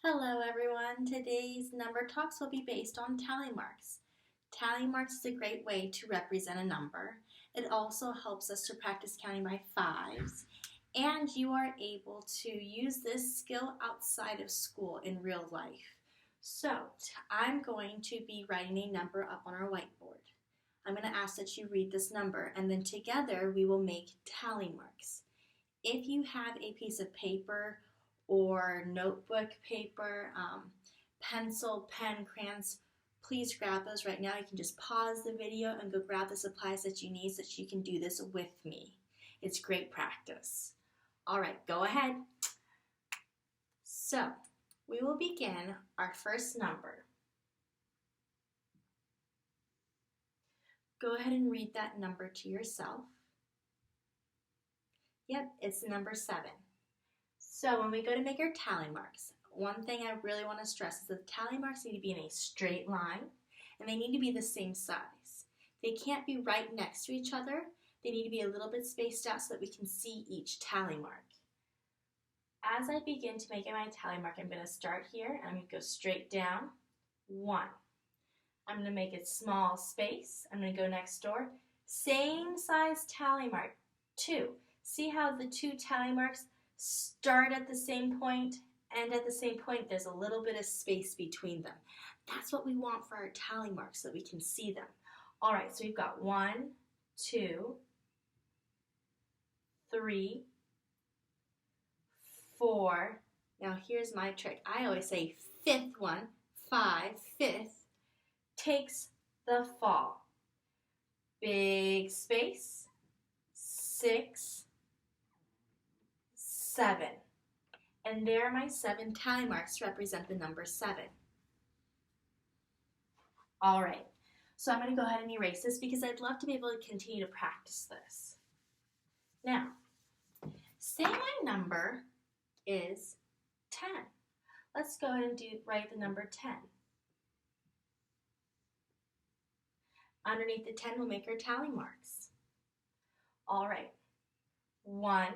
Hello everyone. Today's number talks will be based on tally marks. Tally marks is a great way to represent a number. It also helps us to practice counting by fives, and you are able to use this skill outside of school in real life. So, I'm going to be writing a number up on our whiteboard. I'm going to ask that you read this number, and then together we will make tally marks. If you have a piece of paper or notebook paper, pencil, pen, crayons, please grab those right now. You can just pause the video and go grab the supplies that you need so that you can do this with me. It's great practice. All right, go ahead. So, we will begin our first number. Go ahead and read that number to yourself. Yep, it's number 7. So when we go to make our tally marks, one thing I really want to stress is that the tally marks need to be in a straight line and they need to be the same size. They can't be right next to each other. They need to be a little bit spaced out so that we can see each tally mark. As I begin to make my tally mark, I'm going to start here and I'm going to go straight down. 1. I'm going to make a small space. I'm going to go next door. Same size tally mark. 2. See how the two tally marks start at the same point, and at the same point there's a little bit of space between them. That's what we want for our tally marks so that we can see them. All right, so we've got 1, 2, 3, 4. Now here's my trick. I always say 5th one, 5, 5th, takes the fall. Big space, 6, 7. And there are my 7 tally marks to represent the number 7. All right, so I'm going to go ahead and erase this because I'd love to be able to continue to practice this. Now, say my number is 10. Let's go ahead and write the number 10. Underneath the 10, we'll make our tally marks. All right, 1,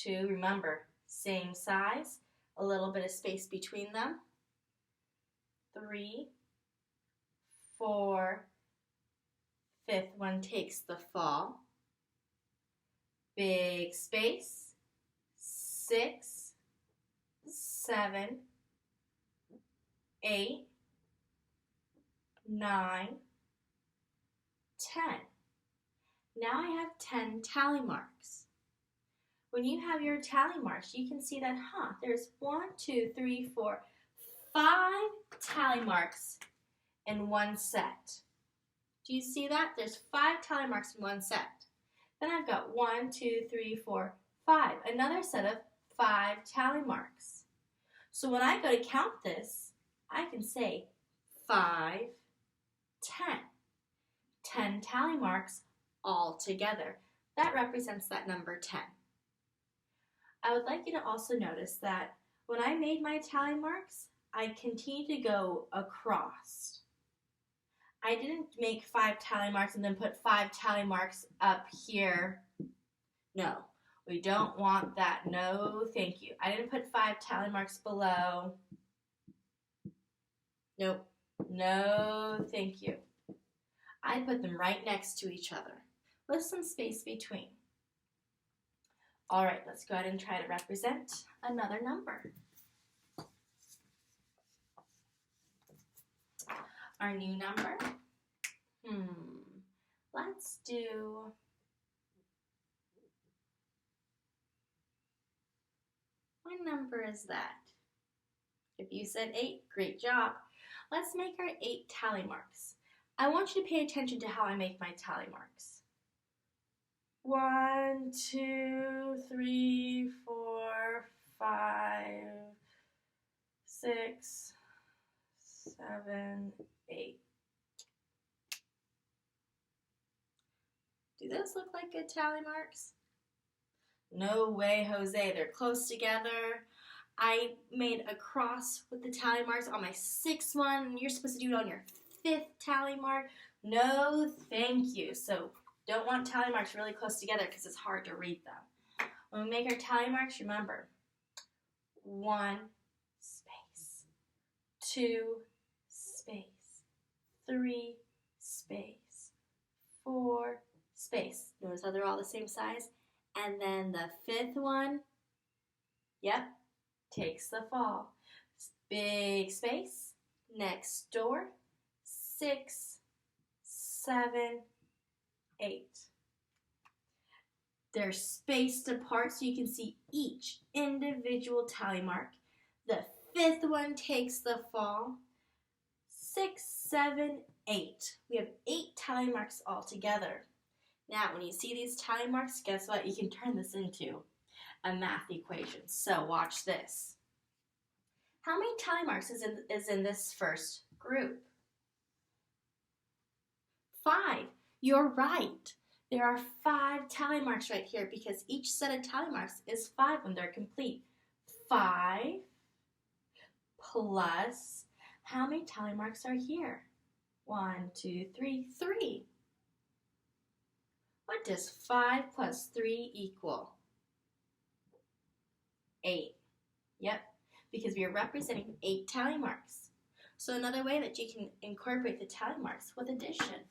2, remember, same size, a little bit of space between them. 3, 4, 5th one takes the fall. Big space, 6, 7, 8, 9, 10. Now I have 10 tally marks. When you have your tally marks, you can see that, there's 1, 2, 3, 4, 5 tally marks in one set. Do you see that? There's 5 tally marks in one set. Then I've got 1, 2, 3, 4, 5. Another set of 5 tally marks. So when I go to count this, I can say 5, 10. 10 tally marks all together. That represents that number 10. I would like you to also notice that when I made my tally marks, I continued to go across. I didn't make 5 tally marks and then put 5 tally marks up here. No, we don't want that. No, thank you. I didn't put 5 tally marks below. Nope. No, thank you. I put them right next to each other with some space between. All right, let's go ahead and try to represent another number. Our new number, let's do, what number is that? If you said 8, great job. Let's make our 8 tally marks. I want you to pay attention to how I make my tally marks. 1, 2, 3, 4, 5, 6, 7, 8. Do those look like good tally marks? No way, Jose. They're close together. I made a cross with the tally marks on my 6th one, and you're supposed to do it on your 5th tally mark. No, thank you. So don't want tally marks really close together because it's hard to read them. When we make our tally marks, remember, 1, 2, space, 3, space, 4, space. Notice how they're all the same size? And then the fifth one, yep, takes the fall. Big space, next door, 6, 7, 8. They're spaced apart so you can see each individual tally mark. The fifth one takes the fall. 6, 7, 8. We have 8 tally marks all together. Now, when you see these tally marks, guess what? You can turn this into a math equation. So watch this. How many tally marks is in this first group? 5. You're right. There are 5 tally marks right here because each set of tally marks is 5 when they're complete. 5 plus, how many tally marks are here? 1, 2, 3, 3. What does 5 plus 3 equal? 8. Yep, because we are representing 8 tally marks. So another way that you can incorporate the tally marks with addition.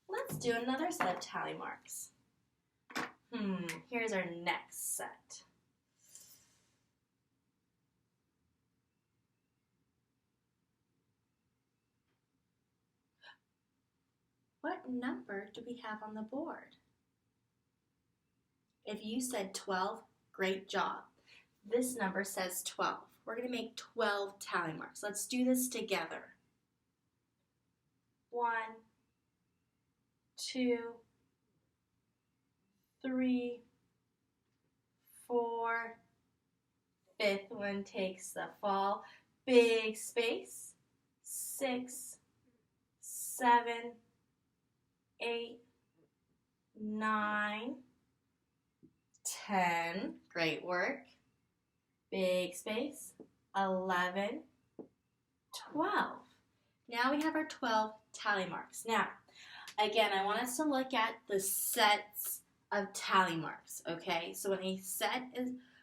Let's do another set of tally marks. Here's our next set. What number do we have on the board? If you said 12, great job. This number says 12. We're going to make 12 tally marks. Let's do this together. 1, 2, 3, 4. Fifth one takes the fall. Big space. 6, 7, 8, 9, 10. Great work. Big space. 11, 12. Now we have our 12 tally marks. Now, again, I want us to look at the sets of tally marks, okay? So when a set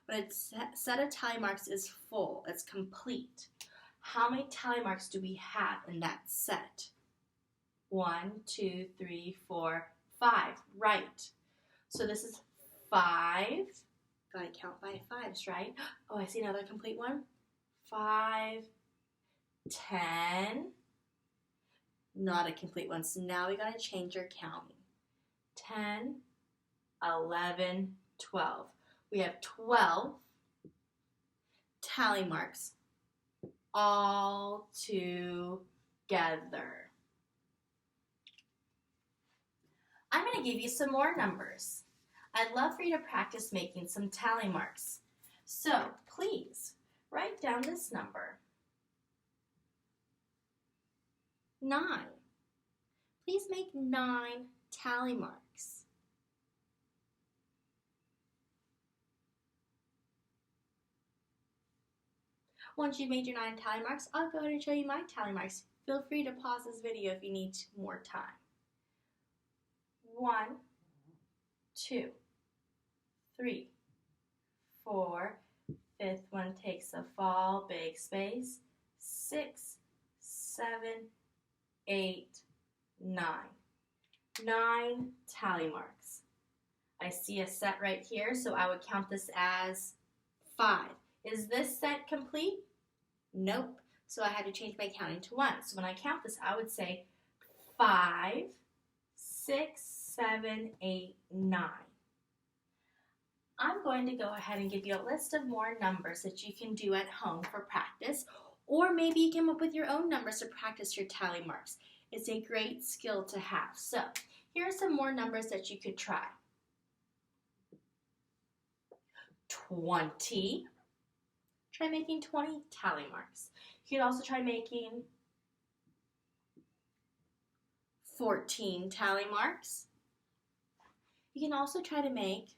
of tally marks is full, it's complete, how many tally marks do we have in that set? 1, 2, 3, 4, 5. Right. So this is 5. Gotta count by 5s, right? Oh, I see another complete one. 5, 10. Not a complete one. So now we gotta change our counting. 10, 11, 12. We have 12 tally marks all together. I'm going to give you some more numbers. I'd love for you to practice making some tally marks. So please write down this number. 9. Please make 9 tally marks. Once you've made your 9 tally marks, I'll go ahead and show you my tally marks. Feel free to pause this video if you need more time. 1, 2, 3, 4. Fifth one takes a fall, big space. 6, 7, 8, 9. 9 tally marks. I see a set right here, so I would count this as 5. Is this set complete? Nope. So I had to change my counting to 1. So when I count this, I would say 5, 6, 7, 8, 9. I'm going to go ahead and give you a list of more numbers that you can do at home for practice, or maybe you come up with your own numbers to practice your tally marks. It's a great skill to have. So here are some more numbers that you could try. 20. Try making 20 tally marks. You could also try making 14 tally marks. You can also try to make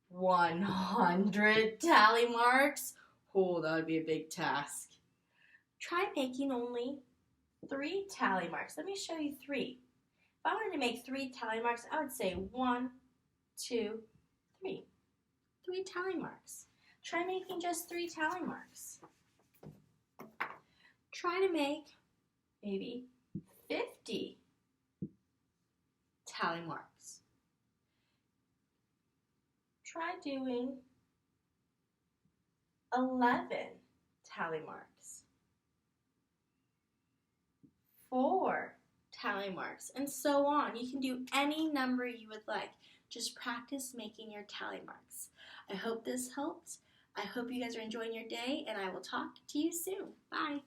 100 tally marks. Oh, that would be a big task. Try making only 3 tally marks. Let me show you 3. If I wanted to make 3 tally marks, I would say 1, 2, 3. 3 tally marks. Try making just 3 tally marks. Try to make maybe 50 tally marks. Try doing 11 tally marks, 4 tally marks, and so on. You can do any number you would like. Just practice making your tally marks. I hope this helped. I hope you guys are enjoying your day, and I will talk to you soon. Bye.